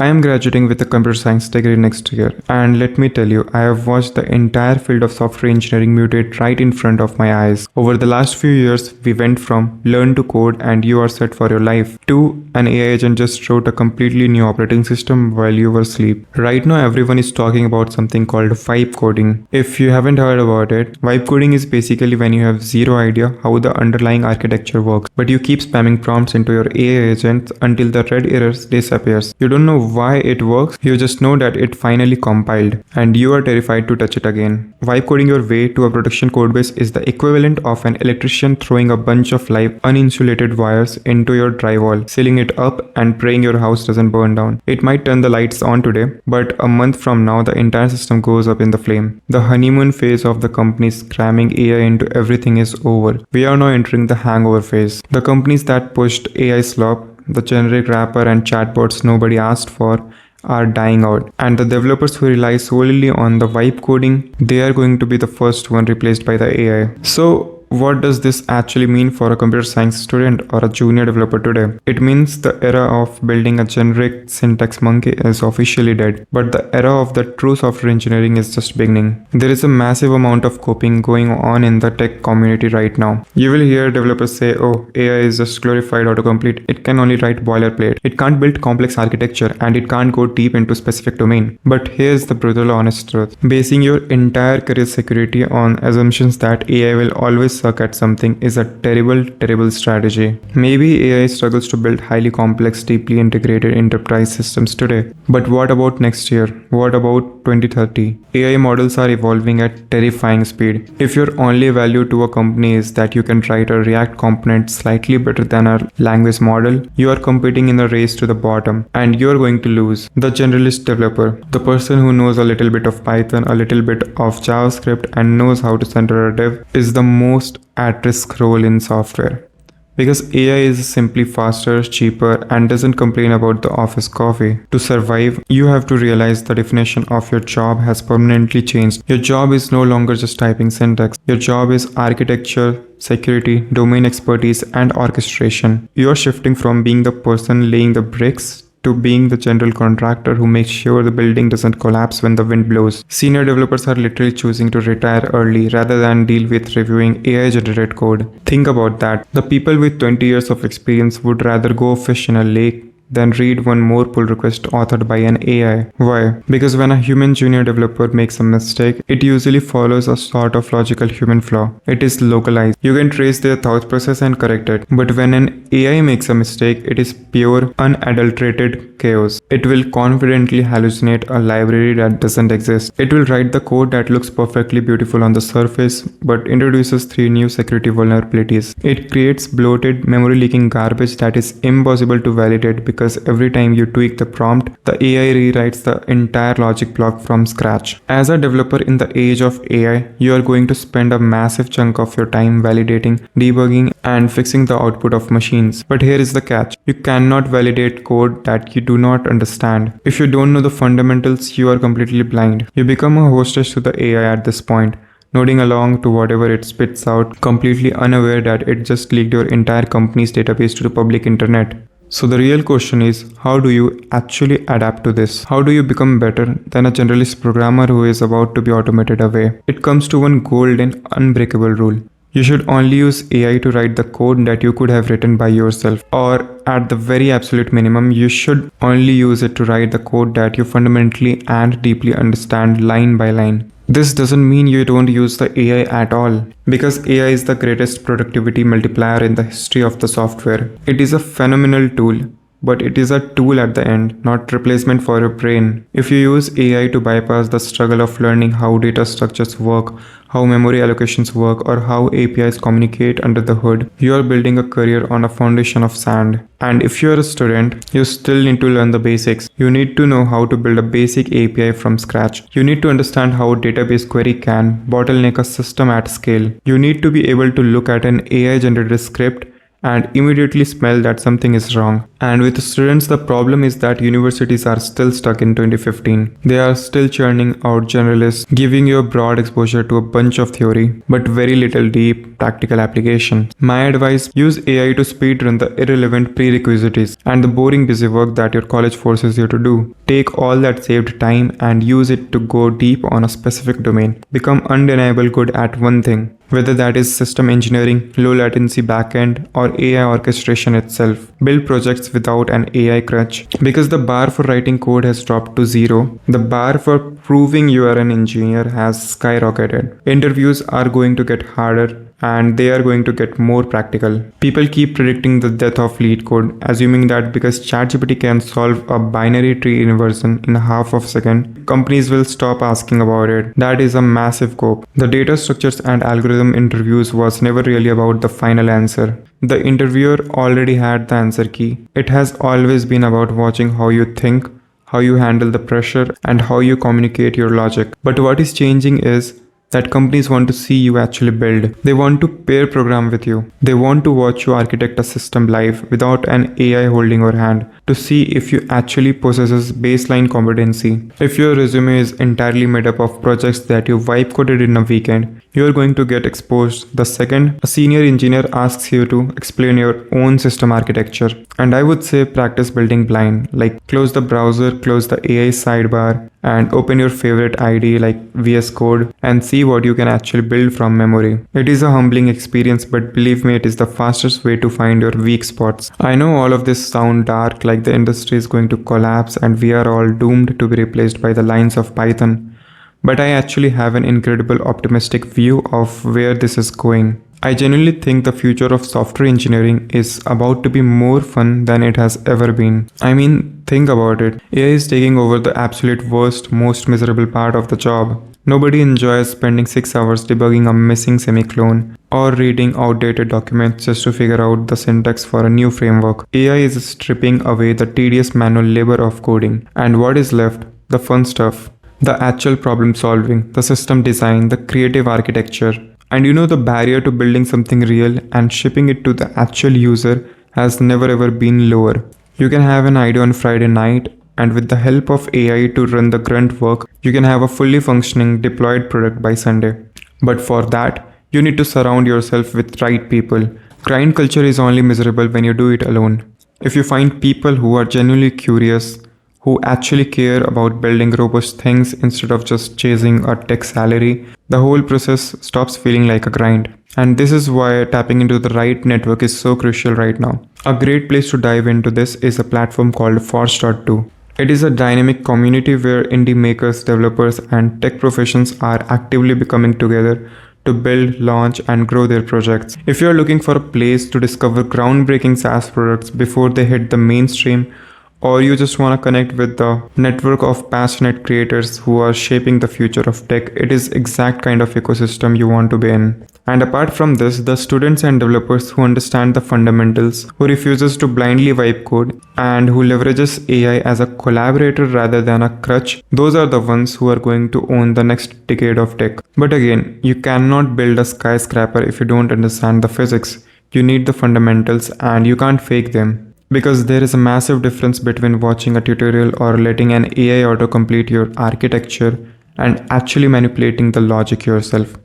I am graduating with a computer science degree next year, and let me tell you, I have watched the entire field of software engineering mutate right in front of my eyes. Over the last few years, we went from learn to code and you are set for your life to an AI agent just wrote a completely new operating system while you were asleep. Right now, everyone is talking about something called vibe coding. If you haven't heard about it, vibe coding is basically when you have zero idea how the underlying architecture works, but you keep spamming prompts into your AI agent until the red errors disappears. You don't know why it works, you just know that it finally compiled and you are terrified to touch it again. Vibe coding your way to a production codebase is the equivalent of an electrician throwing a bunch of live uninsulated wires into your drywall, sealing it up and praying your house doesn't burn down. It might turn the lights on today, but a month from now the entire system goes up in the flame. The honeymoon phase of the companies cramming AI into everything is over. We are now entering the hangover phase. The companies that pushed AI slop, the generic wrapper and chatbots nobody asked for, are dying out, and the developers who rely solely on the vibe coding, they are going to be the first one replaced by the AI. So what does this actually mean for a computer science student or a junior developer today? It means the era of building a generic syntax monkey is officially dead, but the era of the true software engineering is just beginning. There is a massive amount of coping going on in the tech community right now. You will hear developers say, oh, AI is just glorified autocomplete. It can only write boilerplate. It can't build complex architecture and it can't go deep into specific domain. But here's the brutal honest truth. Basing your entire career security on assumptions that AI will always suck at something is a terrible strategy. Maybe AI struggles to build highly complex, deeply integrated enterprise systems today. But what about next year? What about 2030? AI models are evolving at terrifying speed. If your only value to a company is that you can write a React component slightly better than a language model, you are competing in a race to the bottom and you are going to lose. The generalist developer, the person who knows a little bit of Python, a little bit of JavaScript and knows how to center a div, is the most at-risk role in software. Because AI is simply faster, cheaper, and doesn't complain about the office coffee. To survive, you have to realize the definition of your job has permanently changed. Your job is no longer just typing syntax. Your job is architecture, security, domain expertise, and orchestration. You are shifting from being the person laying the bricks to being the general contractor who makes sure the building doesn't collapse when the wind blows. Senior developers are literally choosing to retire early rather than deal with reviewing AI-generated code. Think about that. The people with 20 years of experience would rather go fish in a lake than read one more pull request authored by an AI. Why? Because when a human junior developer makes a mistake, it usually follows a sort of logical human flaw. It is localized. You can trace their thought process and correct it. But when an AI makes a mistake, it is pure, unadulterated chaos. It will confidently hallucinate a library that doesn't exist. It will write the code that looks perfectly beautiful on the surface, but introduces 3 new security vulnerabilities. It creates bloated, memory-leaking garbage that is impossible to validate because every time you tweak the prompt, the AI rewrites the entire logic block from scratch. As a developer in the age of AI, you are going to spend a massive chunk of your time validating, debugging, and fixing the output of machines. But here is the catch. You cannot validate code that you do not understand. If you don't know the fundamentals, you are completely blind. You become a hostage to the AI at this point, nodding along to whatever it spits out, completely unaware that it just leaked your entire company's database to the public internet. So the real question is, how do you actually adapt to this? How do you become better than a generalist programmer who is about to be automated away? It comes to one golden, unbreakable rule. You should only use AI to write the code that you could have written by yourself, or at the very absolute minimum, you should only use it to write the code that you fundamentally and deeply understand line by line. This doesn't mean you don't use the AI at all, because AI is the greatest productivity multiplier in the history of the software. It is a phenomenal tool, but it is a tool at the end, not replacement for your brain. If you use AI to bypass the struggle of learning how data structures work, how memory allocations work, or how APIs communicate under the hood, you are building a career on a foundation of sand. And if you are a student, you still need to learn the basics. You need to know how to build a basic API from scratch. You need to understand how a database query can bottleneck a system at scale. You need to be able to look at an AI-generated script and immediately smell that something is wrong. And with students, the problem is that universities are still stuck in 2015. They are still churning out generalists, giving you a broad exposure to a bunch of theory, but very little deep practical application. My advice, use AI to speedrun the irrelevant prerequisites and the boring busy work that your college forces you to do. Take all that saved time and use it to go deep on a specific domain. Become undeniable good at one thing, whether that is system engineering, low latency backend, or AI orchestration itself. Build projects without an AI crutch. Because the bar for writing code has dropped to zero, the bar for proving you are an engineer has skyrocketed. Interviews are going to get harder, and they are going to get more practical. People keep predicting the death of lead code, assuming that because ChatGPT can solve a binary tree inversion in half of a second, companies will stop asking about it. That is a massive cope. The data structures and algorithm interviews was never really about the final answer. The interviewer already had the answer key. It has always been about watching how you think, how you handle the pressure, and how you communicate your logic. But what is changing is that companies want to see you actually build. They want to pair program with you. They want to watch you architect a system live without an AI holding your hand to see if you actually possesses baseline competency. If your resume is entirely made up of projects that you vibe coded in a weekend, you're going to get exposed the second a senior engineer asks you to explain your own system architecture. And I would say practice building blind, like close the browser, close the AI sidebar, and open your favorite IDE like VS Code and see what you can actually build from memory. It is a humbling experience, but believe me, it is the fastest way to find your weak spots. I know all of this sound dark, like the industry is going to collapse and we are all doomed to be replaced by the lines of Python. But I actually have an incredible optimistic view of where this is going. I genuinely think the future of software engineering is about to be more fun than it has ever been. I mean, think about it. AI is taking over the absolute worst, most miserable part of the job. Nobody enjoys spending 6 hours debugging a missing semicolon or reading outdated documents just to figure out the syntax for a new framework. AI is stripping away the tedious manual labor of coding. And what is left? The fun stuff. The actual problem solving, the system design, the creative architecture. And you know, the barrier to building something real and shipping it to the actual user has never ever been lower. You can have an idea on Friday night, and with the help of AI to run the grunt work, you can have a fully functioning deployed product by Sunday. But for that, you need to surround yourself with right people. Grind culture is only miserable when you do it alone. If you find people who are genuinely curious, who actually care about building robust things instead of just chasing a tech salary, the whole process stops feeling like a grind. And this is why tapping into the right network is so crucial right now. A great place to dive into this is a platform called Forg.to. It is a dynamic community where indie makers, developers, and tech professions are actively becoming together to build, launch, and grow their projects. If you are looking for a place to discover groundbreaking SaaS products before they hit the mainstream, or you just want to connect with the network of passionate creators who are shaping the future of tech, it is exact kind of ecosystem you want to be in. And apart from this, the students and developers who understand the fundamentals, who refuses to blindly wipe code, and who leverages AI as a collaborator rather than a crutch, those are the ones who are going to own the next decade of tech. But again, you cannot build a skyscraper if you don't understand the physics. You need the fundamentals and you can't fake them. Because there is a massive difference between watching a tutorial or letting an AI autocomplete your architecture and actually manipulating the logic yourself.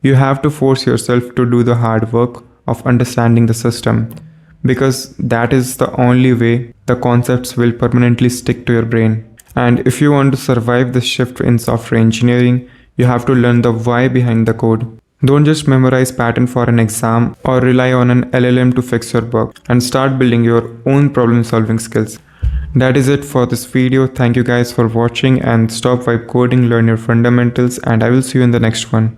You have to force yourself to do the hard work of understanding the system, because that is the only way the concepts will permanently stick to your brain. And if you want to survive this shift in software engineering, you have to learn the why behind the code. Don't just memorize pattern for an exam or rely on an LLM to fix your bug, and start building your own problem solving skills. That is it for this video. Thank you guys for watching, and stop vibe coding, learn your fundamentals, and I will see you in the next one.